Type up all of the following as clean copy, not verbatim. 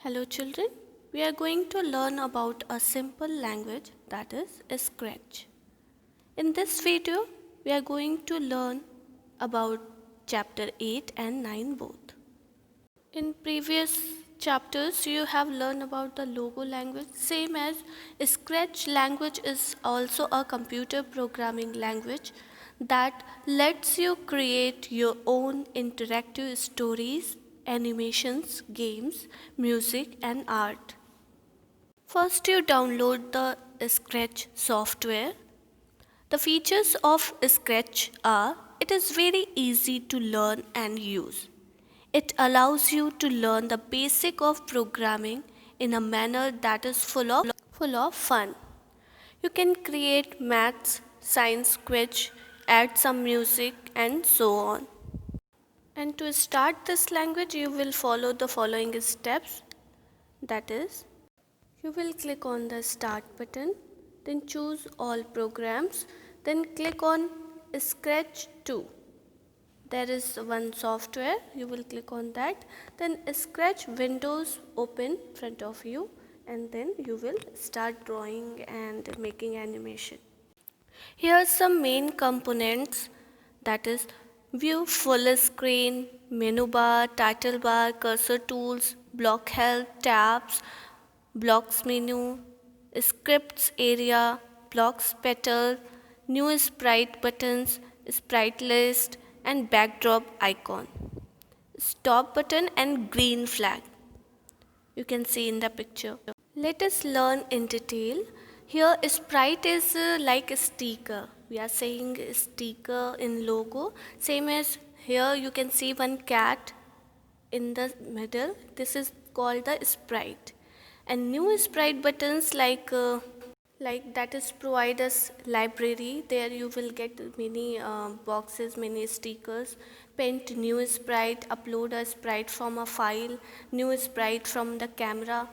Hello children, we are going to learn about a simple language that is Scratch. In this video, we are going to learn about chapter 8 and 9 both. In previous chapters, you have learned about the Logo language, same as Scratch language is also a computer programming language that lets you create your own interactive stories, animations, games, music and art. First you download the Scratch software. The features of Scratch are it is very easy to learn and use. It allows you to learn the basic of programming in a manner that is full of fun. You can create maths, science quiz, add some music and so on. And to start this language, you will follow the following steps. That is, you will click on the Start button, then choose All Programs, then click on Scratch 2. There is one software, you will click on that, then Scratch Windows open in front of you, and then you will start drawing and making animation. Here are some main components, that is view full screen, menu bar, title bar, cursor tools, block help, tabs, blocks menu, scripts area, blocks petal, new sprite buttons, sprite list and backdrop icon, stop button and green flag. You can see in the picture. Let us learn in detail. Here sprite is like a sticker. We are saying sticker in logo. Same as here you can see one cat in the middle. This is called the sprite. And new sprite buttons like that is provide us library. There you will get many boxes, many stickers. Paint new sprite, upload a sprite from a file, new sprite from the camera.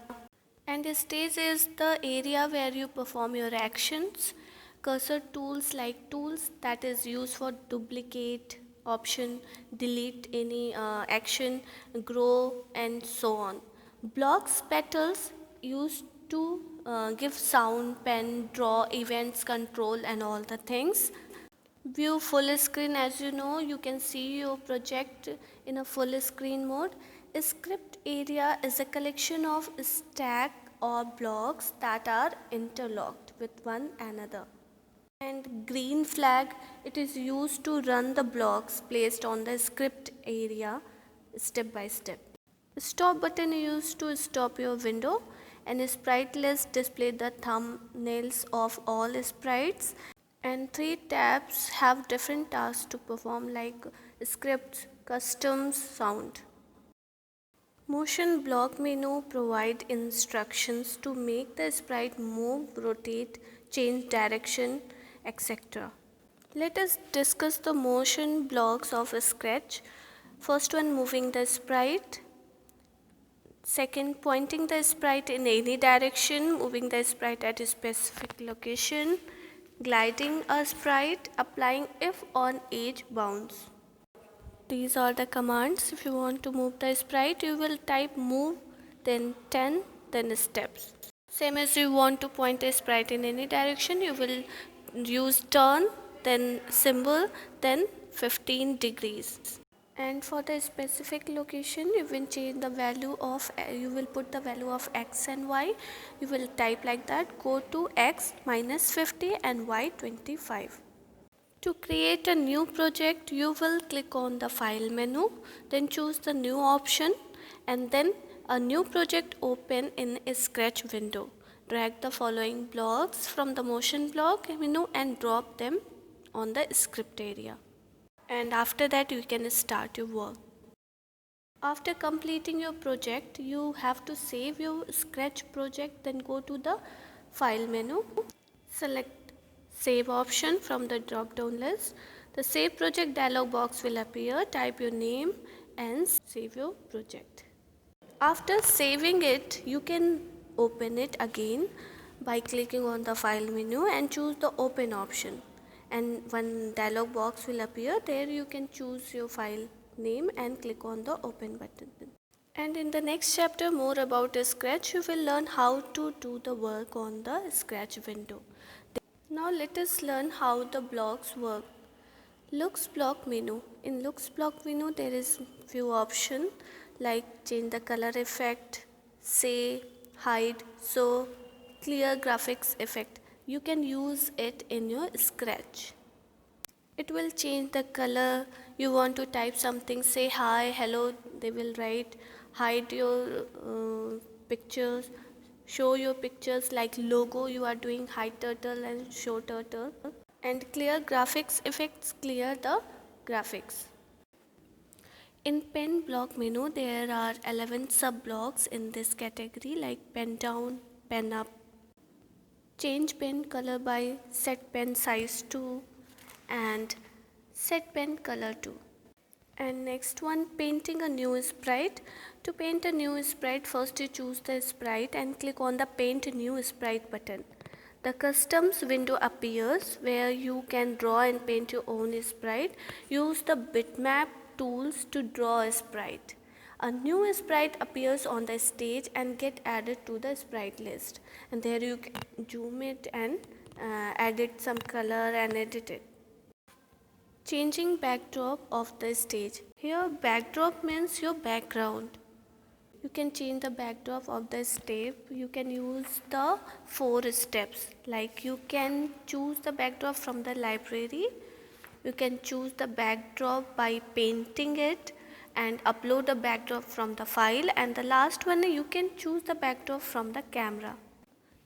And stage is the area where you perform your actions. Cursor tools like tools that is used for duplicate, option, delete any action, grow and so on. Blocks, petals used to give sound, pen, draw, events, control and all the things. View full screen, as you know, you can see your project in a full screen mode. A script area is a collection of stack or blocks that are interlocked with one another. And green flag, it is used to run the blocks placed on the script area step by step. Stop button is used to stop your window, and sprite list display the thumbnails of all sprites. And 3 tabs have different tasks to perform like scripts, customs, sound. Motion block menu provide instructions to make the sprite move, rotate, change direction, etc. Let us discuss the motion blocks of Scratch. First one, moving the sprite. Second, pointing the sprite in any direction, moving the sprite at a specific location. Gliding a sprite, applying if on edge bounds. These are the commands. If you want to move the sprite, you will type move, then 10, then steps. Same as you want to point a sprite in any direction, you will use turn, then symbol, then 15 degrees. And for the specific location, you will change the value of, you will put the value of x and y. You will type like that, go to x minus 50 and y 25. To create a new project, you will click on the file menu, then choose the new option and then a new project open in a Scratch window. Drag the following blocks from the motion block menu and drop them on the script area. And after that you can start your work. After completing your project, you have to save your Scratch project, then go to the file menu, select save option from the drop down list. The save project dialog box will appear, type your name and save your project. After saving it, you can open it again by clicking on the file menu and choose the open option. And one dialog box will appear. There you can choose your file name and click on the open button. And in the next chapter, more about Scratch, you will learn how to do the work on the Scratch window. Now let us learn how the blocks work. Looks block menu. In looks block menu, there is few options like change the color effect, say, hide, show, clear graphics effect. You can use it in your Scratch. It will change the color. You want to type something, say hi, hello, they will write. Hide your pictures, show your pictures like logo, you are doing hide turtle and show turtle. And clear graphics effects clear the graphics. In pen block menu, there are 11 sub blocks in this category like pen down, pen up. Change pen color by set pen size to and set pen color to. And next one, painting a new sprite. To paint a new sprite, first you choose the sprite and click on the paint new sprite button. The customs window appears where you can draw and paint your own sprite. Use the bitmap tools to draw a sprite. A new sprite appears on the stage and get added to the sprite list. And there you can zoom it and edit some color and edit it. Changing backdrop of the stage. Here backdrop means your background. You can change the backdrop of the step. You can use the 4 steps. Like you can choose the backdrop from the library. You can choose the backdrop by painting it and upload the backdrop from the file. And the last one, you can choose the backdrop from the camera.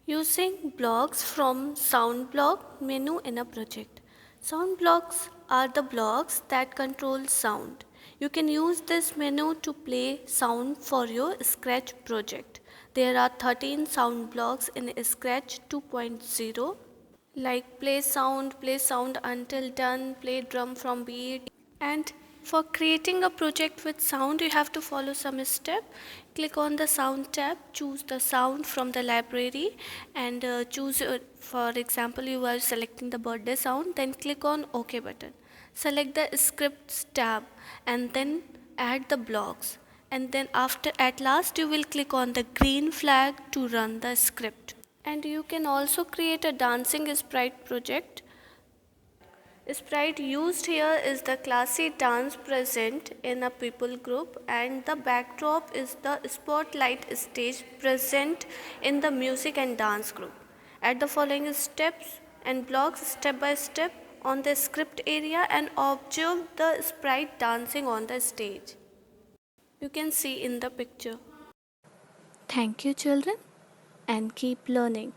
Using blocks from sound block menu in a project. Sound blocks are the blocks that control sound. You can use this menu to play sound for your Scratch project. There are 13 sound blocks in Scratch 2.0 like play sound until done, play drum from beat. And for creating a project with sound, you have to follow some step. Click on the sound tab, choose the sound from the library and choose, for example, you are selecting the birthday sound, then click on OK button. Select the scripts tab and then add the blocks. And then at last you will click on the green flag to run the script. And you can also create a dancing sprite project. Sprite used here is the classy dance present in a people group, and the backdrop is the spotlight stage present in the music and dance group. Add the following steps and blocks step by step on the script area and observe the sprite dancing on the stage. You can see in the picture. Thank you children and keep learning.